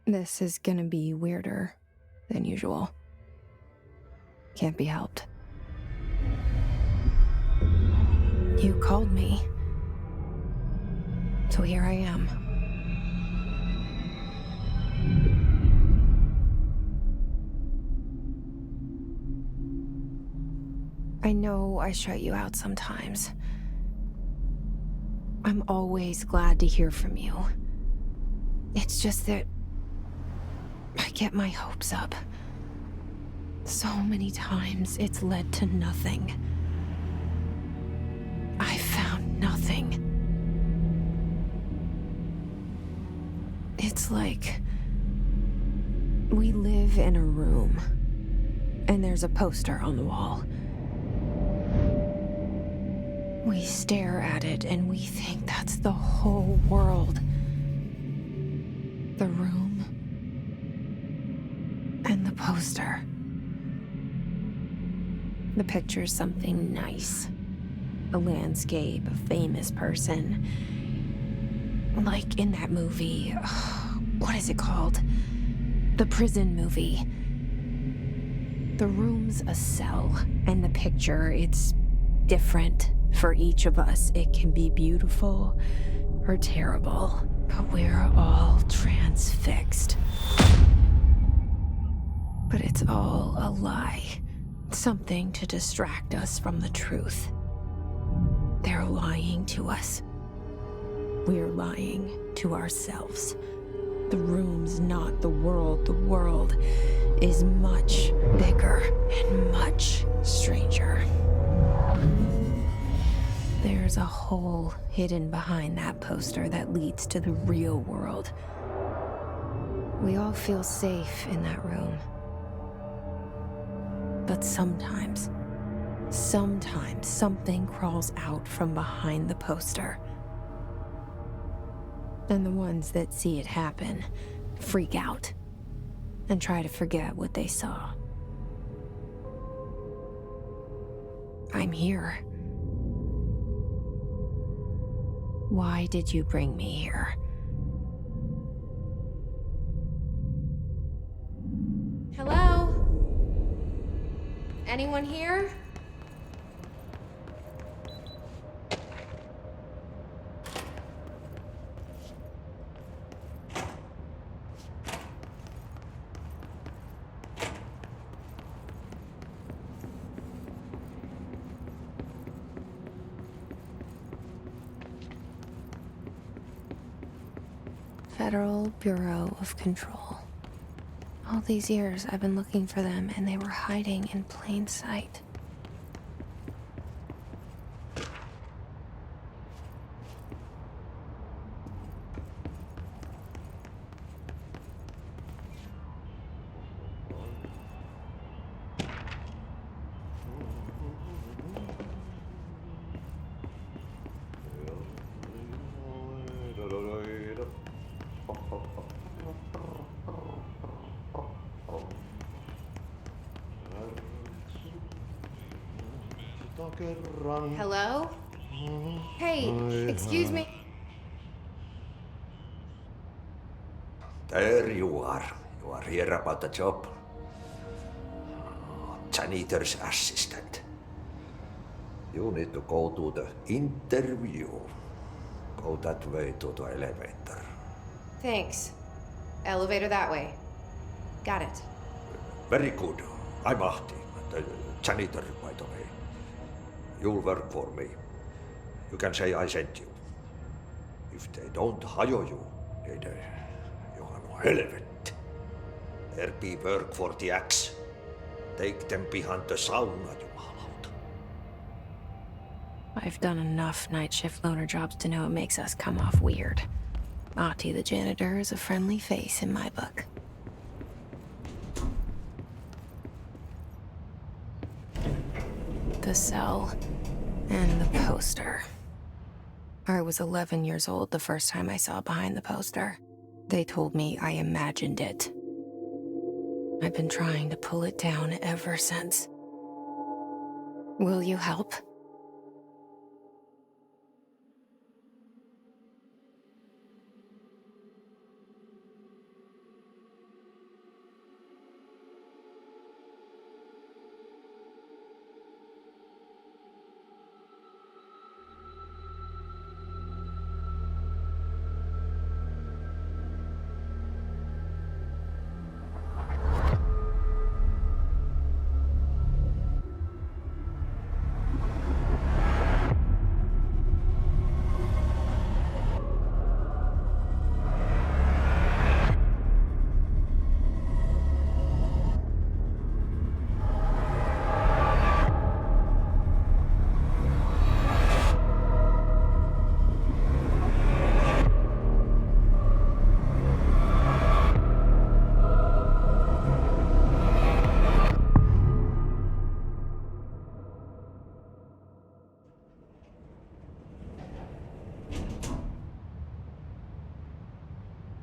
This is gonna be weirder than usual. Can't be helped. You called me. So here I am. I know I shut you out sometimes. I'm always glad to hear from you. It's just that I get my hopes up. So many times it's led to nothing. I found nothing. It's like we live in a room, and there's a poster on the wall. We stare at it and we think that's the whole world. The room and the poster. The picture's something nice. A landscape, a famous person. Like in that movie, what is it called? The prison movie. The room's a cell, and the picture, it's different for each of us. It can be beautiful or terrible, but we're all transfixed. But it's all a lie. Something to distract us from the truth. They're lying to us. We're lying to ourselves. The room's not the world. The world is much bigger and much stranger. There's a hole hidden behind that poster that leads to the real world. We all feel safe in that room. But sometimes something crawls out from behind the poster. And the ones that see it happen freak out and try to forget what they saw. I'm here. Why did you bring me here? Hello? Anyone here? Federal Bureau of Control. All these years I've been looking for them, and they were hiding in plain sight. Hello? Hey, excuse me. There you are. You are here about the job. Janitor's assistant. You need to go to the interview. Go that way to the elevator. Thanks. Elevator that way. Got it. Very good. I'm Ahti, the janitor, by the way. You'll work for me. You can say I sent you. If they don't hire you, niin Johan on helvet. There be work for the axe. Take them behind the sauna, jumalauta. I've done enough night shift loner jobs to know it makes us come off weird. Ahti the janitor is a friendly face in my book. The cell and the poster. I was 11 years old the first time I saw behind the poster. They told me I imagined it. I've been trying to pull it down ever since. Will you help?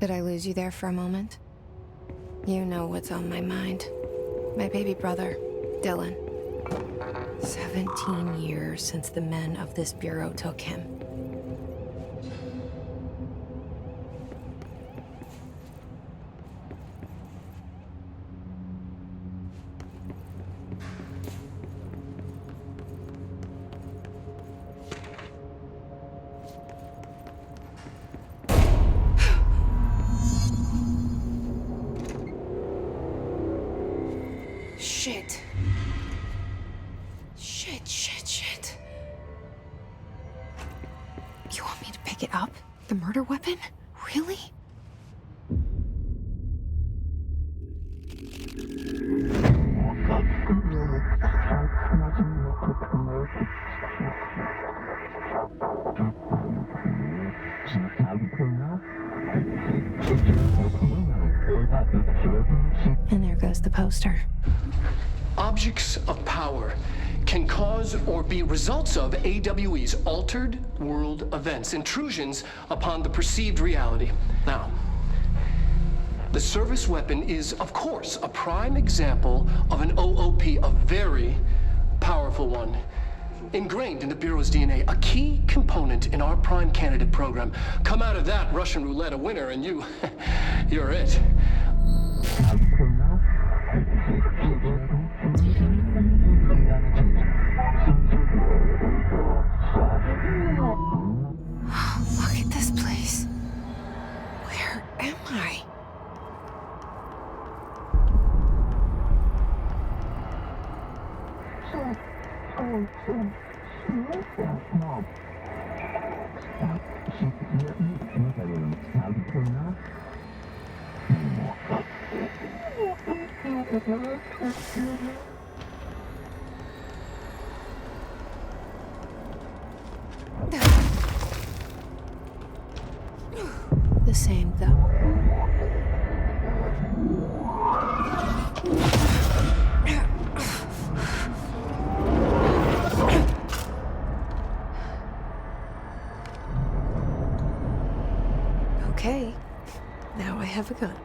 Did I lose you there for a moment? You know what's on my mind. My baby brother, Dylan. 17 years since the men of this bureau took him. Shit. Shit. You want me to pick it up? The murder weapon? Really? And there goes the poster. Objects of power can cause or be results of AWE's altered world events, intrusions upon the perceived reality. Now, the service weapon is, of course, a prime example of an OOP, a very powerful one. Ingrained in the Bureau's DNA, a key component in our prime candidate program. Come out of that Russian roulette a winner and you're it. Look at this place. Where am I? The same, though. Okay, now I have a gun.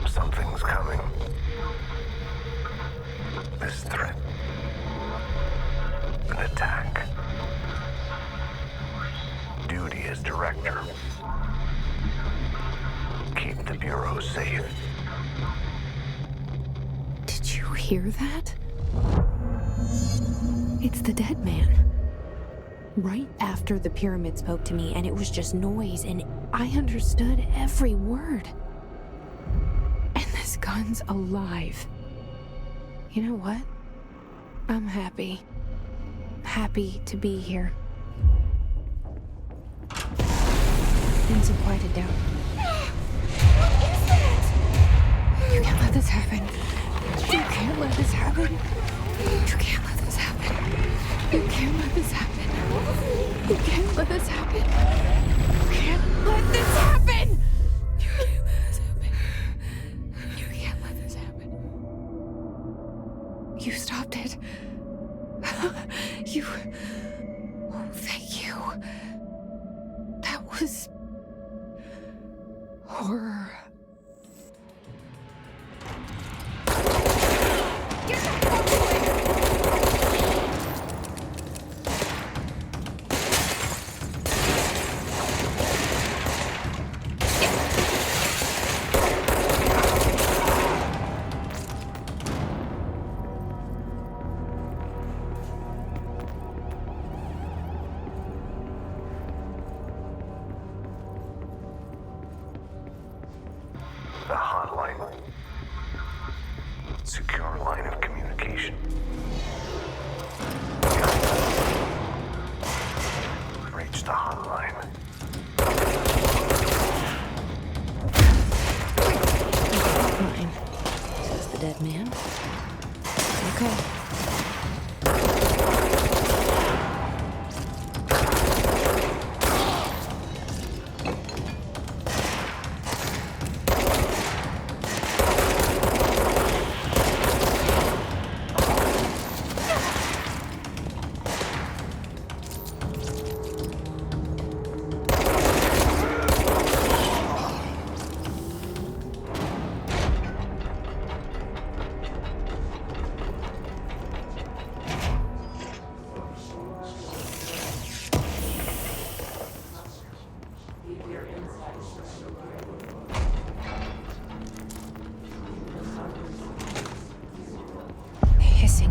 Something's coming. This threat. An attack. Duty as director. Keep the Bureau safe. Did you hear that? It's the dead man. Right after the pyramid spoke to me, and it was just noise, and I understood every word. And this gun's alive. You know what? I'm happy. Happy to be here. Things have quieted down. What is that? You can't let this happen. You can't let this happen. You can't let this happen. You can't let this happen. You can't let this happen. You can't let this happen. You can't let this happen. You can't let this happen. You stopped it. You Horror. The hotline. Secure line of communication. Reach the hotline. Fine. Says the dead man. Okay.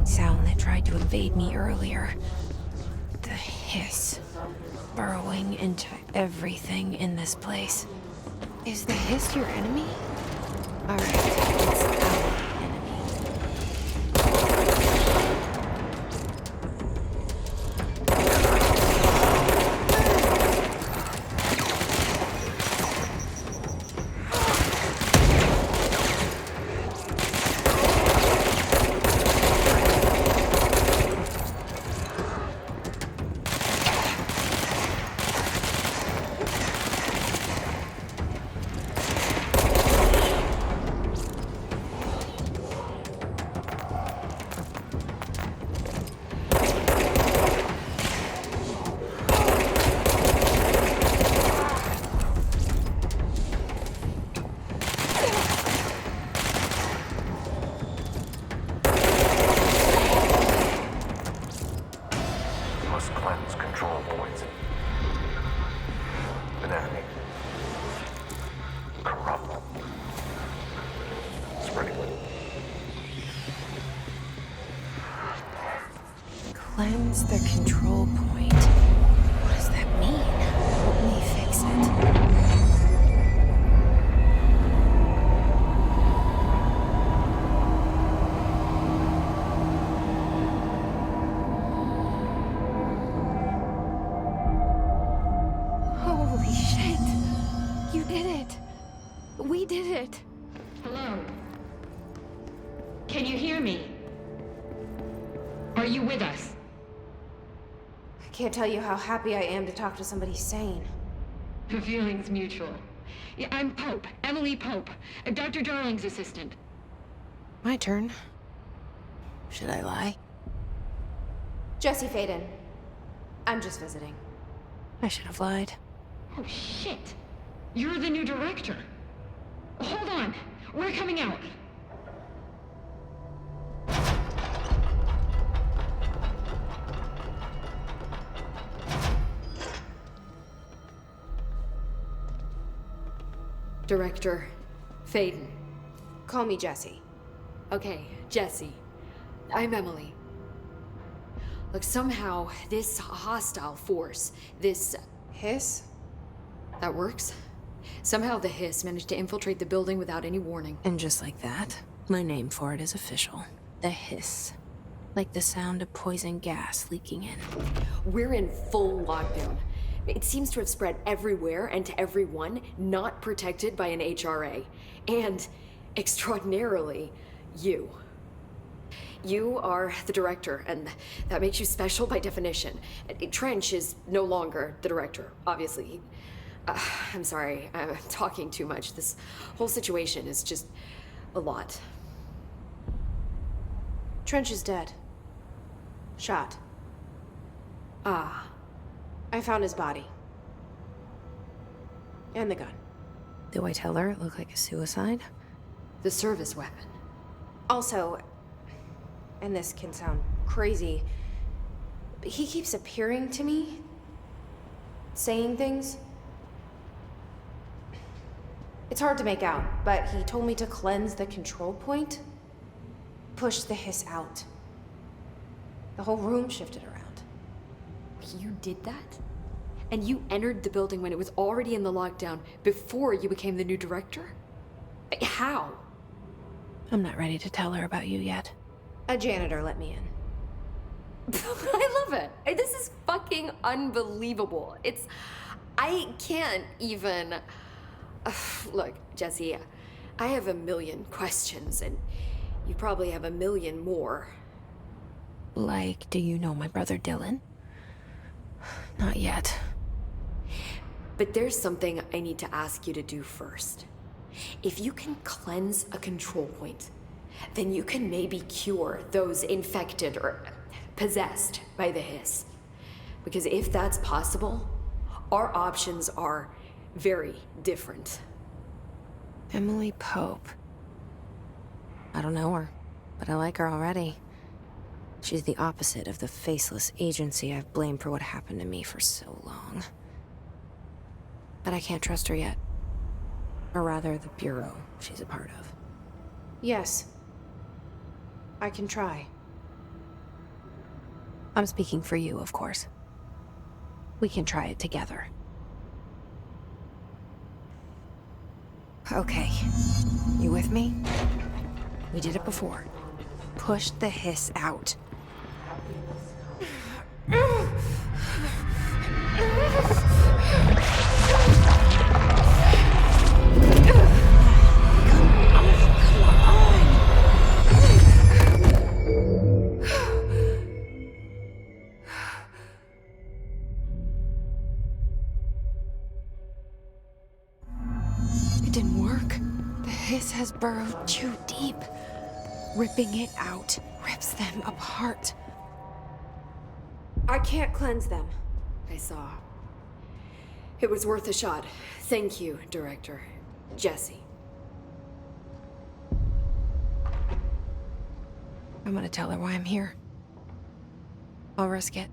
Sound that tried to invade me earlier. The hiss. Burrowing into everything in this place. Is the hiss your enemy? Alright, it's our enemy. Must cleanse control points. Anatomy. Corrupt. Spreading. Cleanse the control point. What does that mean? Help me fix it. Holy shit! You did it! We did it! Hello? Can you hear me? Are you with us? I can't tell you how happy I am to talk to somebody sane. The feeling's mutual. Yeah, I'm Pope, Emily Pope, Dr. Darling's assistant. My turn. Should I lie? Jesse Faden. I'm just visiting. I should have lied. Oh, shit. You're the new director. Hold on. We're coming out. Director Faden. Call me Jesse. Okay, Jesse. I'm Emily. Look, somehow this hostile force, this... Hiss? that works? Somehow the hiss managed to infiltrate the building without any warning. And just like that, my name for it is official. The hiss. Like the sound of poison gas leaking in. We're in full lockdown. It seems to have spread everywhere and to everyone not protected by an HRA. And, extraordinarily, you. You are the director, and that makes you special by definition. Trench is no longer the director, obviously. I'm sorry, I'm talking too much. This whole situation is just a lot. Trench is dead. Shot. Ah. I found his body. And the gun. Do I tell her it looked like a suicide? The service weapon. Also, and this can sound crazy, but he keeps appearing to me, saying things. It's hard to make out, but he told me to cleanse the control point, push the hiss out. The whole room shifted around. You did that? And you entered the building when it was already in the lockdown before you became the new director? How? I'm not ready to tell her about you yet. A janitor let me in. I love it. This is fucking unbelievable. I can't even... Look, Jesse, I have a million questions, and you probably have a million more. Like, do you know my brother Dylan? Not yet. But there's something I need to ask you to do first. If you can cleanse a control point, then you can maybe cure those infected or possessed by the hiss. Because if that's possible, our options are very different. Emily Pope. I don't know her, but I like her already. She's the opposite of the faceless agency I've blamed for what happened to me for so long. But I can't trust her yet. Or rather, the Bureau she's a part of. Yes. I can try. I'm speaking for you, of course. We can try it together. Okay. You with me? We did it before. Push the hiss out. It didn't work. The hiss has burrowed too deep. Ripping it out rips them apart. I can't cleanse them. I saw. It was worth a shot. Thank you, Director. Jesse. I'm gonna tell her why I'm here. I'll risk it.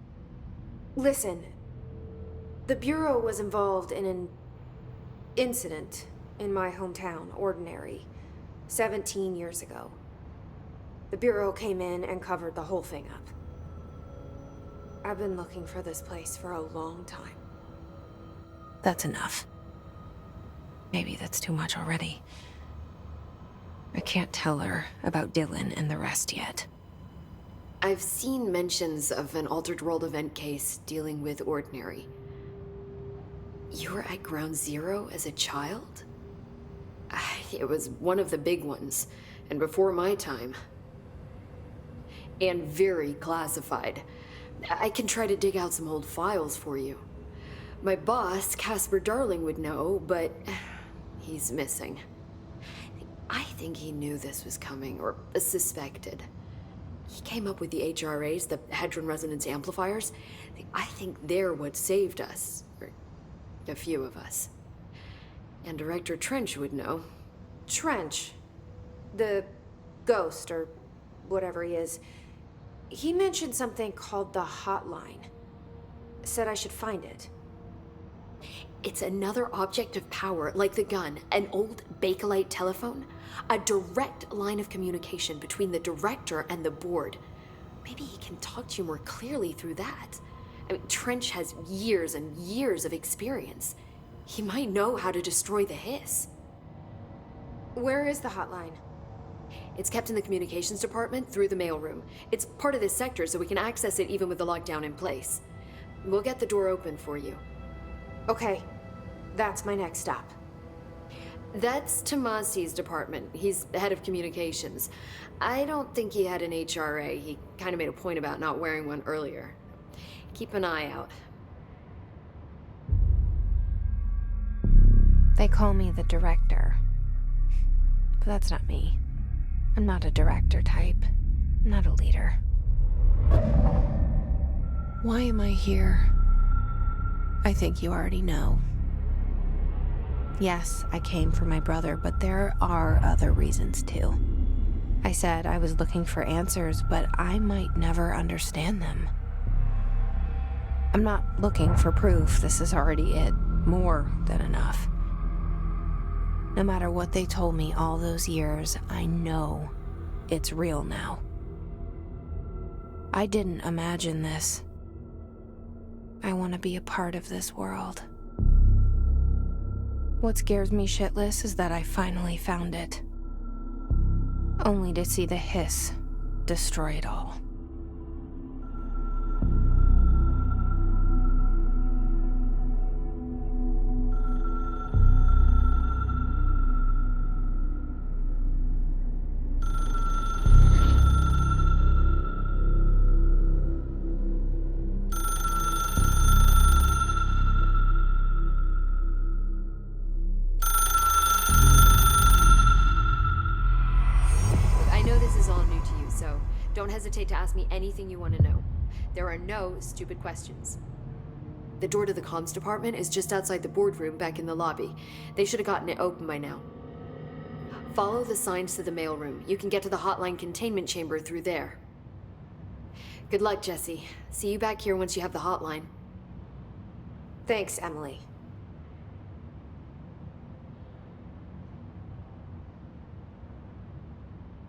Listen. The Bureau was involved in an incident in my hometown, Ordinary, 17 years ago. The Bureau came in and covered the whole thing up. I've been looking for this place for a long time. That's enough. Maybe that's too much already. I can't tell her about Dylan and the rest yet. I've seen mentions of an Altered World event case dealing with Ordinary. You were at Ground Zero as a child? It was one of the big ones, and before my time. And very classified. I can try to dig out some old files for you. My boss, Casper Darling, would know, but he's missing. I think he knew this was coming, or suspected. He came up with the HRAs, the Hadron Resonance Amplifiers. I think they're what saved us, or a few of us. And Director Trench would know. Trench? The ghost, or whatever he is. He mentioned something called the Hotline. Said I should find it. It's another object of power, like the gun, an old Bakelite telephone. A direct line of communication between the director and the board. Maybe he can talk to you more clearly through that. I mean, Trench has years and years of experience. He might know how to destroy the hiss. Where is the hotline? It's kept in the communications department through the mailroom. It's part of this sector, so we can access it even with the lockdown in place. We'll get the door open for you. Okay, that's my next stop. That's Tomasi's department. He's head of communications. I don't think he had an HRA. He kind of made a point about not wearing one earlier. Keep an eye out. They call me the director. But that's not me. I'm not a director type. I'm not a leader. Why am I here? I think you already know. Yes, I came for my brother, but there are other reasons too. I said I was looking for answers, but I might never understand them. I'm not looking for proof. This is already it. More than enough. No matter what they told me all those years, I know it's real now. I didn't imagine this. I want to be a part of this world. What scares me shitless is that I finally found it. Only to see the hiss destroy it all. Don't hesitate to ask me anything you want to know. There are no stupid questions. The door to the comms department is just outside the boardroom back in the lobby. They should have gotten it open by now. Follow the signs to the mailroom. You can get to the hotline containment chamber through there. Good luck, Jesse. See you back here once you have the hotline. Thanks, Emily.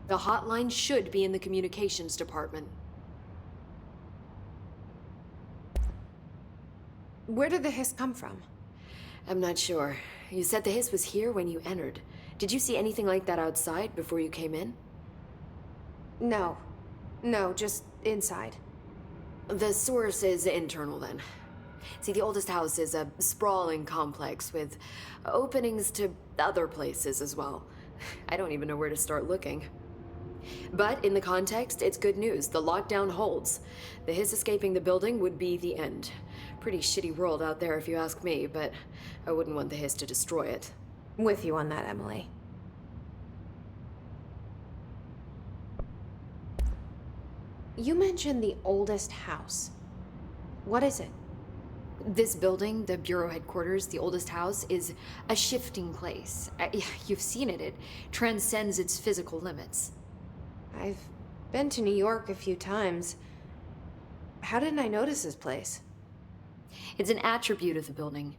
The hotline should be in the communications department. Where did the hiss come from? I'm not sure. You said the hiss was here when you entered. Did you see anything like that outside before you came in? No, just inside. The source is internal then. See, the oldest house is a sprawling complex with openings to other places as well. I don't even know where to start looking. But in the context, it's good news. The lockdown holds. The hiss escaping the building would be the end. Pretty shitty world out there if you ask me, but I wouldn't want the hiss to destroy it. With you on that, Emily. You mentioned the oldest house. What is it? This building, the Bureau headquarters, the oldest house, is a shifting place. You've seen it. It transcends its physical limits. I've been to New York a few times. How didn't I notice this place? It's an attribute of the building.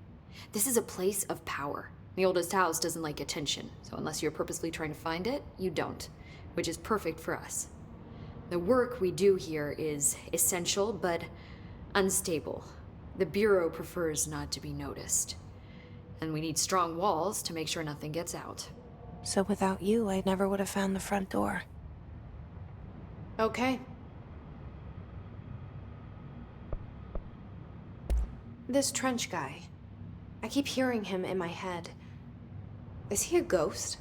This is a place of power. The oldest house doesn't like attention, so unless you're purposely trying to find it, you don't, which is perfect for us. The work we do here is essential, but unstable. The Bureau prefers not to be noticed. And we need strong walls to make sure nothing gets out. So without you, I never would have found the front door. Okay. This Trench guy. I keep hearing him in my head. Is he a ghost?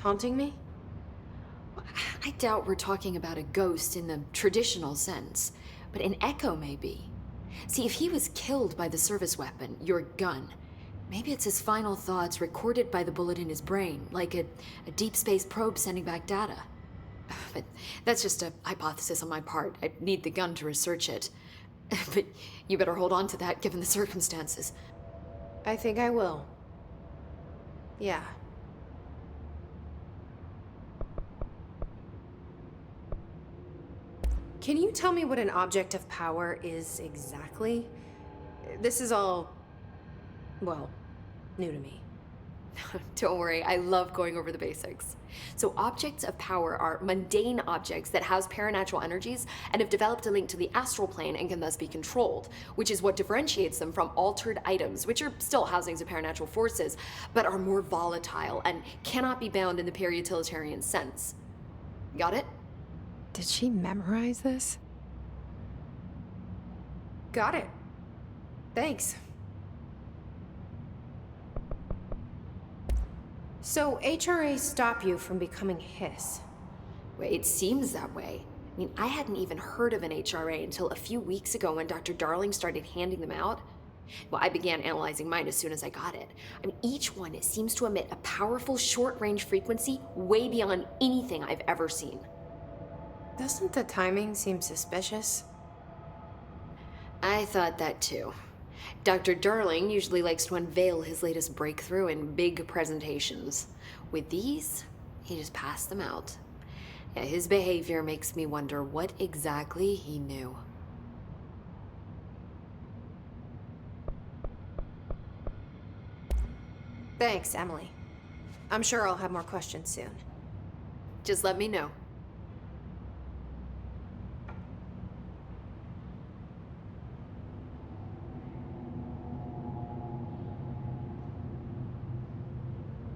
Haunting me? I doubt we're talking about a ghost in the traditional sense, but an echo maybe. See, if he was killed by the service weapon, your gun, maybe it's his final thoughts recorded by the bullet in his brain, like a deep space probe sending back data. But that's just a hypothesis on my part. I'd need the gun to research it. But you better hold on to that given the circumstances. I think I will. Yeah. Can you tell me what an object of power is exactly? This is all, well, new to me. Don't worry, I love going over the basics. So objects of power are mundane objects that house paranatural energies and have developed a link to the astral plane and can thus be controlled, which is what differentiates them from altered items, which are still housings of paranatural forces, but are more volatile and cannot be bound in the peri-utilitarian sense. Got it? Did she memorize this? Got it. Thanks. So HRA stop you from becoming Hiss? Well, it seems that way. I mean, I hadn't even heard of an HRA until a few weeks ago when Dr. Darling started handing them out. Well, I began analyzing mine as soon as I got it. I mean, each one seems to emit a powerful short-range frequency way beyond anything I've ever seen. Doesn't the timing seem suspicious? I thought that too. Dr. Darling usually likes to unveil his latest breakthrough in big presentations. With these, he just passed them out. Yeah, his behavior makes me wonder what exactly he knew. Thanks, Emily. I'm sure I'll have more questions soon. Just let me know.